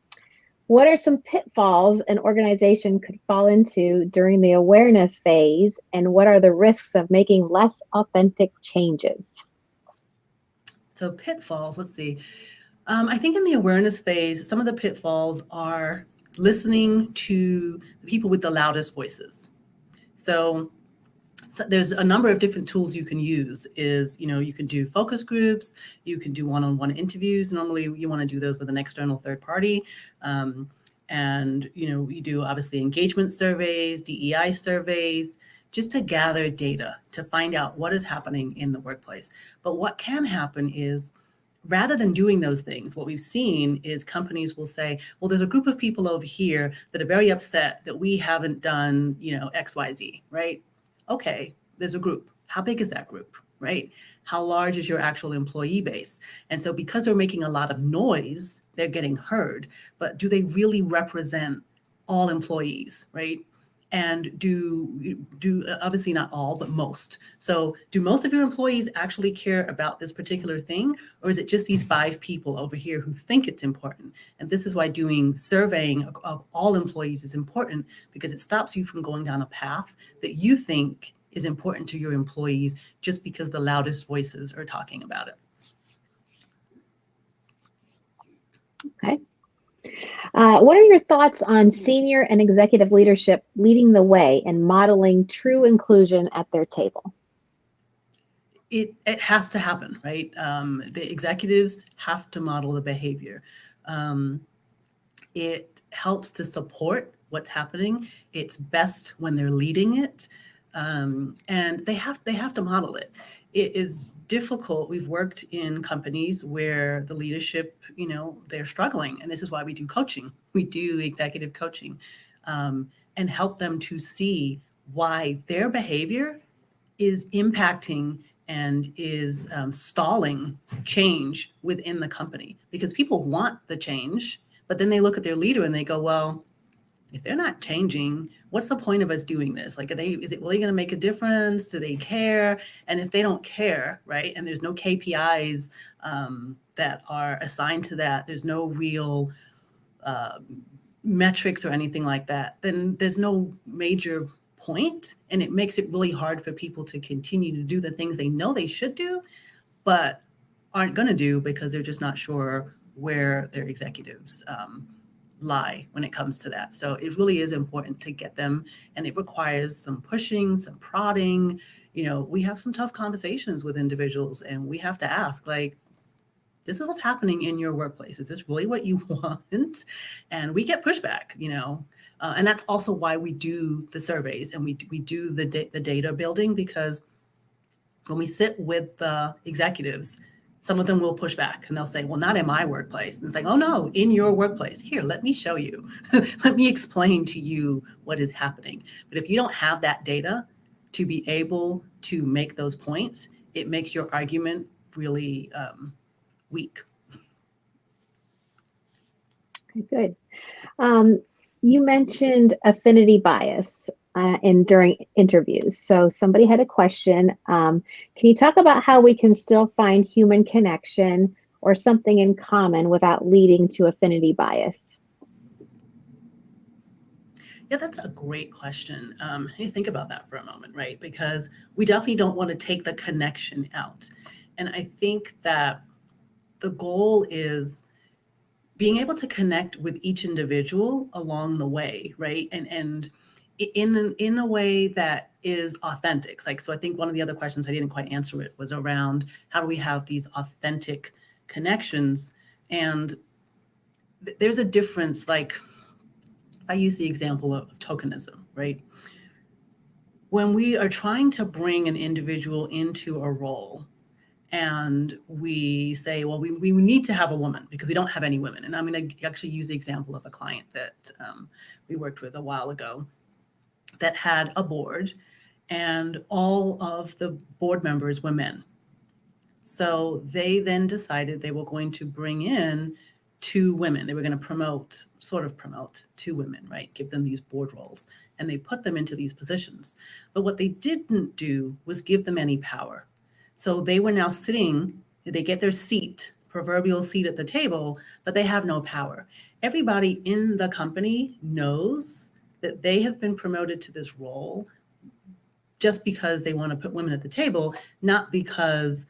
what are some pitfalls an organization could fall into during the awareness phase, and what are the risks of making less authentic changes? So pitfalls, let's see. I think in the awareness phase, some of the pitfalls are listening to the people with the loudest voices. So, there's a number of different tools you can use. Is you can do focus groups, you can do one-on-one interviews. Normally, you want to do those with an external third party, um, and you do obviously engagement surveys, DEI surveys, just to gather data to find out what is happening in the workplace. But what can happen is, rather than doing those things, what we've seen is companies will say, well, there's a group of people over here that are very upset that we haven't done, XYZ, right? Okay, there's a group. How big is that group, right? How large is your actual employee base? And so because they're making a lot of noise, they're getting heard, but do they really represent all employees, right? And do obviously not all, but most. So do most of your employees actually care about this particular thing, or is it just these 5 people over here who think it's important? And this is why doing surveying of all employees is important, because it stops you from going down a path that you think is important to your employees just because the loudest voices are talking about it. Okay. What are your thoughts on senior and executive leadership leading the way and modeling true inclusion at their table? It has to happen, right? The executives have to model the behavior. Um, it helps to support what's happening. It's best when they're leading it, and they have to model it. It is difficult. We've worked in companies where the leadership, they're struggling, and this is why we do coaching. We do executive coaching, and help them to see why their behavior is impacting and is stalling change within the company, because people want the change, but then they look at their leader and they go, well, if they're not changing, what's the point of us doing this? Like, is it really going to make a difference? Do they care? And if they don't care, right, and there's no KPIs that are assigned to that, there's no real uh, metrics or anything like that, then there's no major point, and it makes it really hard for people to continue to do the things they know they should do, but aren't going to do because they're just not sure where their executives lie when it comes to that. So it really is important to get them, and it requires some pushing, some prodding. We have some tough conversations with individuals, and we have to ask, like, this is what's happening in your workplace. Is this really what you want? And we get pushback, and that's also why we do the surveys, and we do the data building, because when we sit with the executives, some of them will push back and they'll say, well, not in my workplace. And it's like, oh no, in your workplace. Here, let me show you. Let me explain to you what is happening. But if you don't have that data to be able to make those points, it makes your argument really week. Okay, good. Um, you mentioned affinity bias during interviews. So somebody had a question. Can you talk about how we can still find human connection or something in common without leading to affinity bias? Yeah, that's a great question. Hey, think about that for a moment, right? Because we definitely don't want to take the connection out. And I think that the goal is being able to connect with each individual along the way, right? And in a way that is authentic. Like, so I think one of the other questions, I didn't quite answer it, was around how do we have these authentic connections? And there's a difference. Like, I use the example of tokenism, right? When we are trying to bring an individual into a role, and we say, well, we need to have a woman because we don't have any women. And I'm going to actually use the example of a client that we worked with a while ago that had a board, and all of the board members were men. So they then decided they were going to bring in two women. They were going to sort of promote two women, right? Give them these board roles. And they put them into these positions. But what they didn't do was give them any power. So they were now sitting, they get their seat, proverbial seat at the table, but they have no power. Everybody in the company knows that they have been promoted to this role just because they want to put women at the table, not because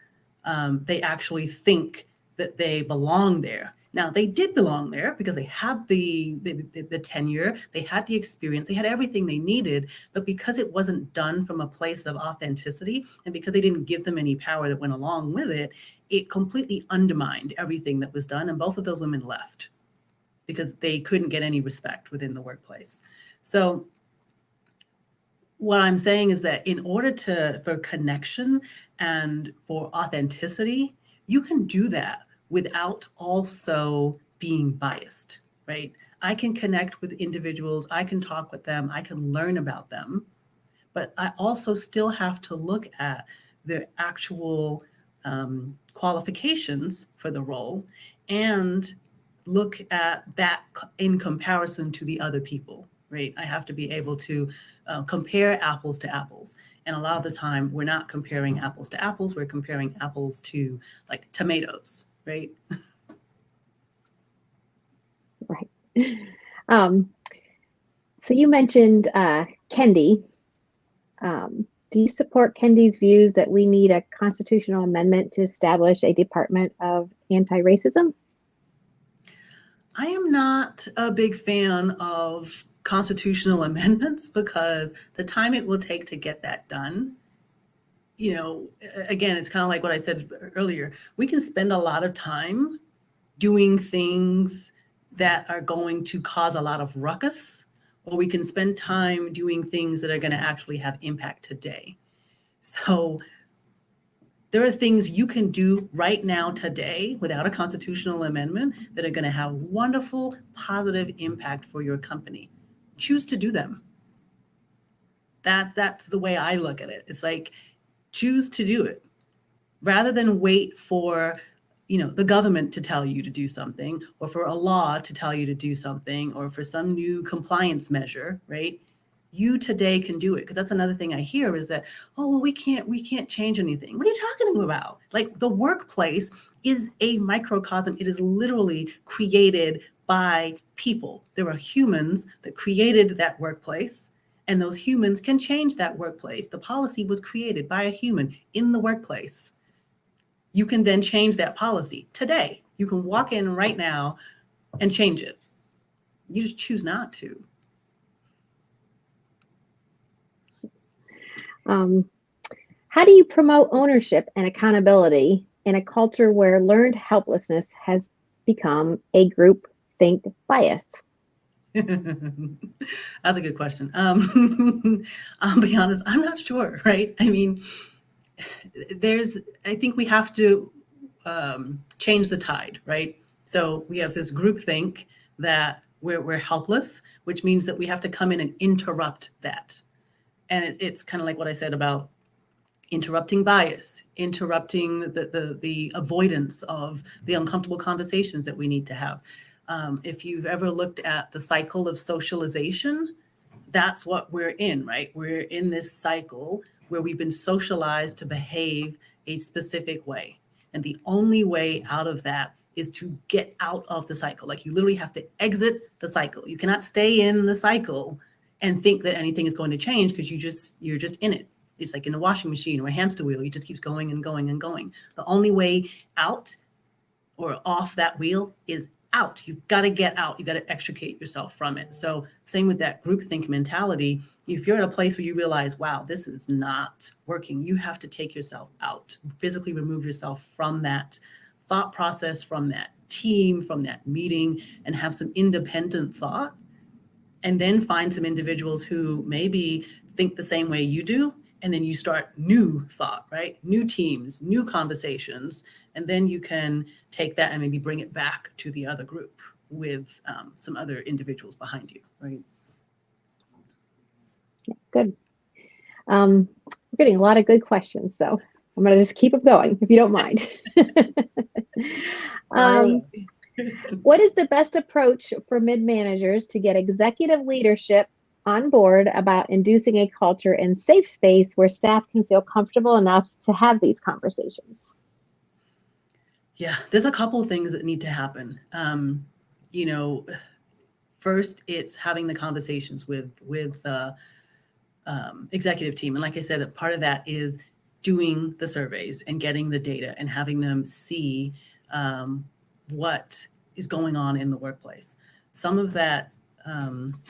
they actually think that they belong there. Now they did belong there because they had the tenure, they had the experience, they had everything they needed, but because it wasn't done from a place of authenticity and because they didn't give them any power that went along with it, it completely undermined everything that was done. And both of those women left because they couldn't get any respect within the workplace. So what I'm saying is that in order for connection and for authenticity, you can do that without also being biased, right? I can connect with individuals, I can talk with them, I can learn about them, but I also still have to look at the actual qualifications for the role and look at that in comparison to the other people, right? I have to be able to compare apples to apples. And a lot of the time, we're not comparing apples to apples, we're comparing apples to like tomatoes, right? Right. Um, so you mentioned Kendi. Do you support Kendi's views that we need a constitutional amendment to establish a Department of Anti-Racism? I am not a big fan of constitutional amendments because the time it will take to get that done, again, it's kind of like what I said earlier. We can spend a lot of time doing things that are going to cause a lot of ruckus, or we can spend time doing things that are going to actually have impact today. So there are things you can do right now today without a constitutional amendment that are going to have wonderful, positive impact for your company. Choose to do them. That's the way I look at it. It's like choose to do it rather than wait for the government to tell you to do something or for a law to tell you to do something or for some new compliance measure, right? You today can do it, because that's another thing I hear is that, oh well, we can't change anything. What are you talking about? Like, the workplace is a microcosm. It is literally created by people. There are humans that created that workplace, and those humans can change that workplace. The policy was created by a human in the workplace. You can then change that policy today. You can walk in right now and change it. You just choose not to. How do you promote ownership and accountability in a culture where learned helplessness has become a group think bias? That's a good question. I'll be honest, I'm not sure, right? I mean, I think we have to change the tide, right? So we have this group think that we're helpless, which means that we have to come in and interrupt that. And it's kind of like what I said about interrupting bias, interrupting the avoidance of the uncomfortable conversations that we need to have. If you've ever looked at the cycle of socialization, that's what we're in, right? We're in this cycle where we've been socialized to behave a specific way. And the only way out of that is to get out of the cycle. Like, you literally have to exit the cycle. You cannot stay in the cycle and think that anything is going to change, because you're just in it. It's like in a washing machine or a hamster wheel. It just keeps going and going and going. The only way out or off that wheel is out. You've got to get out. You've got to extricate yourself from it. So same with that groupthink mentality. If you're in a place where you realize, wow, this is not working, you have to take yourself out, physically remove yourself from that thought process, from that team, from that meeting, and have some independent thought. And then find some individuals who maybe think the same way you do. And then you start new thought, right? New teams, new conversations. And then you can take that and maybe bring it back to the other group with some other individuals behind you, right? Yeah, good. We're getting a lot of good questions, so I'm going to just keep it going, if you don't mind. What is the best approach for mid managers to get executive leadership on board about inducing a culture and safe space where staff can feel comfortable enough to have these conversations? Yeah, there's a couple of things that need to happen. You know, first, it's having the conversations with the executive team, and like I said, a part of that is doing the surveys and getting the data and having them see um, what is going on in the workplace. Some of that, um,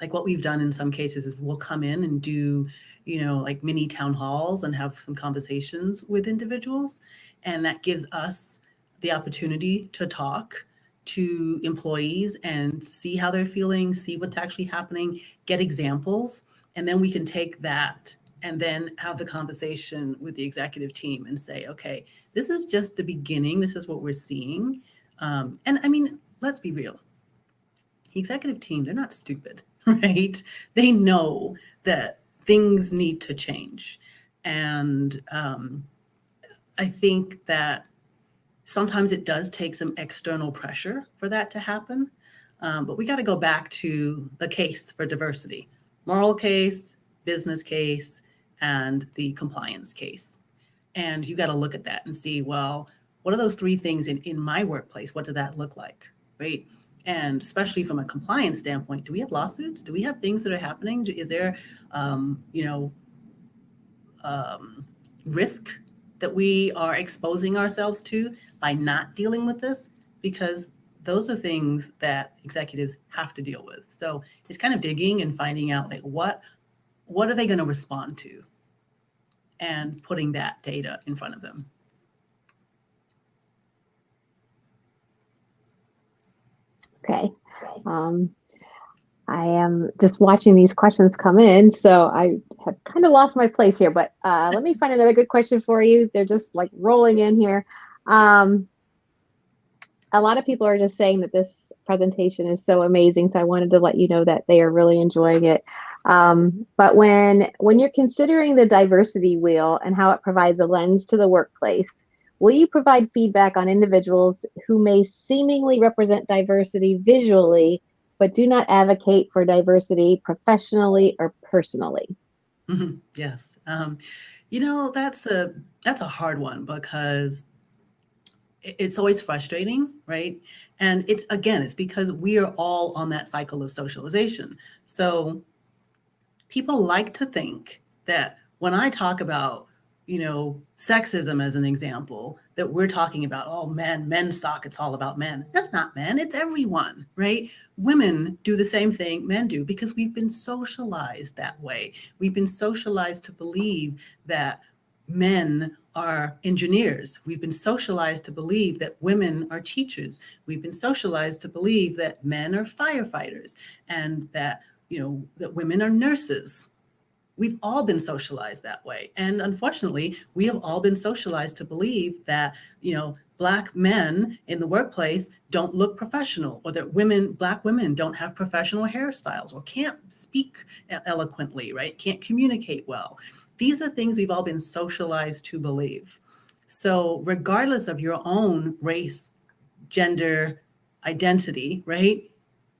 like what we've done in some cases, is we'll come in and do, like mini town halls and have some conversations with individuals, and that gives us the opportunity to talk to employees and see how they're feeling, see what's actually happening, get examples, and then we can take that and then have the conversation with the executive team and say, okay, this is just the beginning. This is what we're seeing. And I mean, let's be real. The executive team, they're not stupid, right? They know that things need to change. And I think that sometimes it does take some external pressure for that to happen. But we got to go back to the case for diversity: moral case, business case, and the compliance case. And you got to look at that and see, well, what are those three things in my workplace? What did that look like? Right. And especially from a compliance standpoint, do we have lawsuits? Do we have things that are happening? Is there, um, you know, um, risk that we are exposing ourselves to by not dealing with this? Because those are things that executives have to deal with. So it's kind of digging and finding out, like, what are they going to respond to, and putting that data in front of them. Okay. Um, I am just watching these questions come in, so I have kind of lost my place here, but let me find another good question for you. They're just like rolling in here. Um, a lot of people are just saying that this presentation is so amazing, so I wanted to let you know that they are really enjoying it. But when you're considering the diversity wheel and how it provides a lens to the workplace, will you provide feedback on individuals who may seemingly represent diversity visually, but do not advocate for diversity professionally or personally? Yes. That's a hard one because it's always frustrating, right? And it's because we are all on that cycle of socialization. So people like to think that when I talk about, sexism as an example, that we're talking about, oh, men suck, it's all about men. That's not men, it's everyone, right? Women do the same thing men do because we've been socialized that way. We've been socialized to believe that men are engineers. We've been socialized to believe that women are teachers. We've been socialized to believe that men are firefighters and that women are nurses. We've all been socialized that way. And unfortunately, we have all been socialized to believe that, Black men in the workplace don't look professional, or that Black women don't have professional hairstyles or can't speak eloquently, right? Can't communicate well. These are things we've all been socialized to believe. So, regardless of your own race, gender, identity, right?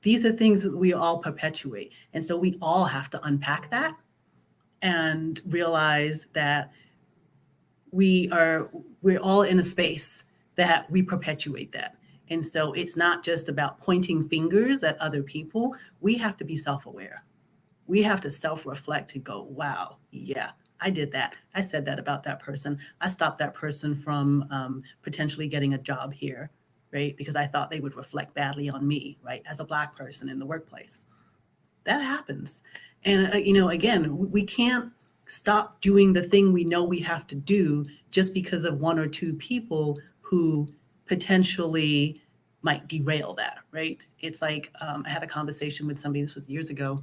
These are things that we all perpetuate. And so we all have to unpack that and realize that we're all in a space that we perpetuate that. And so it's not just about pointing fingers at other people. We have to be self-aware. We have to self-reflect and go, wow, yeah, I did that. I said that about that person. I stopped that person from potentially getting a job here, right? Because I thought they would reflect badly on me, right? As a Black person in the workplace. That happens. And, again, we can't stop doing the thing we know we have to do just because of one or two people who potentially might derail that, right? It's like I had a conversation with somebody, this was years ago,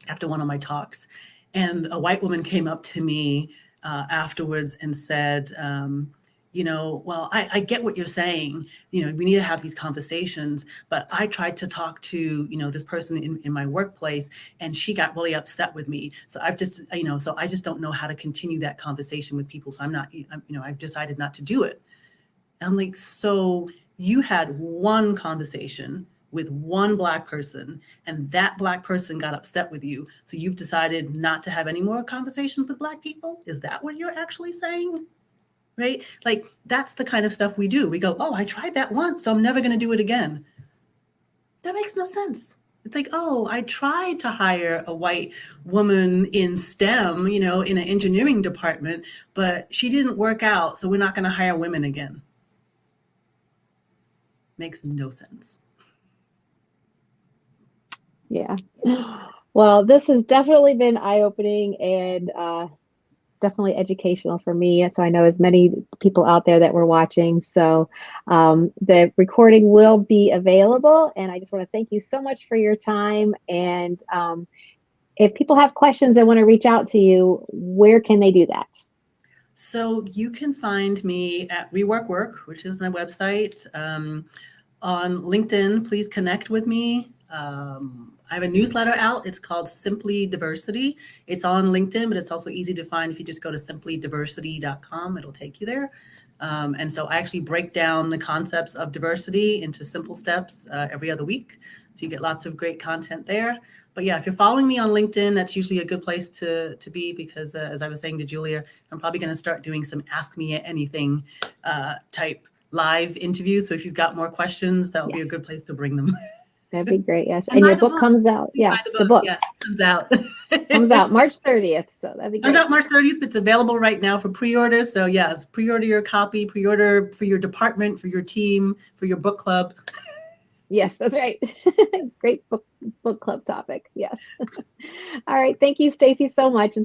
after one of my talks, and a white woman came up to me afterwards and said, well, I get what you're saying. We need to have these conversations, but I tried to talk to, this person in my workplace, and she got really upset with me. So so I just don't know how to continue that conversation with people. So I've decided not to do it. I'm like, so You had one conversation with one Black person, and that Black person got upset with you. So you've decided not to have any more conversations with Black people? Is that what you're actually saying? Right? Like, that's the kind of stuff we do. We go, oh, I tried that once, so I'm never going to do it again. That makes no sense. It's like, oh, I tried to hire a white woman in STEM, in an engineering department, but she didn't work out, so we're not going to hire women again. Makes no sense. Yeah. Well, this has definitely been eye-opening and definitely educational for me. So I know as many people out there that were watching. So the recording will be available. And I just want to thank you so much for your time. And if people have questions and want to reach out to you, where can they do that? So you can find me at Rework Work, which is my website. On LinkedIn, please connect with me. I have a newsletter out. It's called Simply Diversity. It's on LinkedIn, but it's also easy to find if you just go to simplydiversity.com. It'll take you there. And so I actually break down the concepts of diversity into simple steps every other week. So you get lots of great content there. But yeah, if you're following me on LinkedIn, that's usually a good place to be because as I was saying to Julia, I'm probably going to start doing some Ask Me Anything type live interviews. So if you've got more questions, that would be a good place to bring them. That'd be great. Yes. And your book comes out. Yeah. The book. Yes, comes out. Comes out March 30th. So that'd be great. Comes out March 30th. It's available right now for pre-order. So yes, pre-order your copy, pre-order for your department, for your team, for your book club. Yes, that's right. Great book club topic. Yes. All right. Thank you, Stacey, so much. And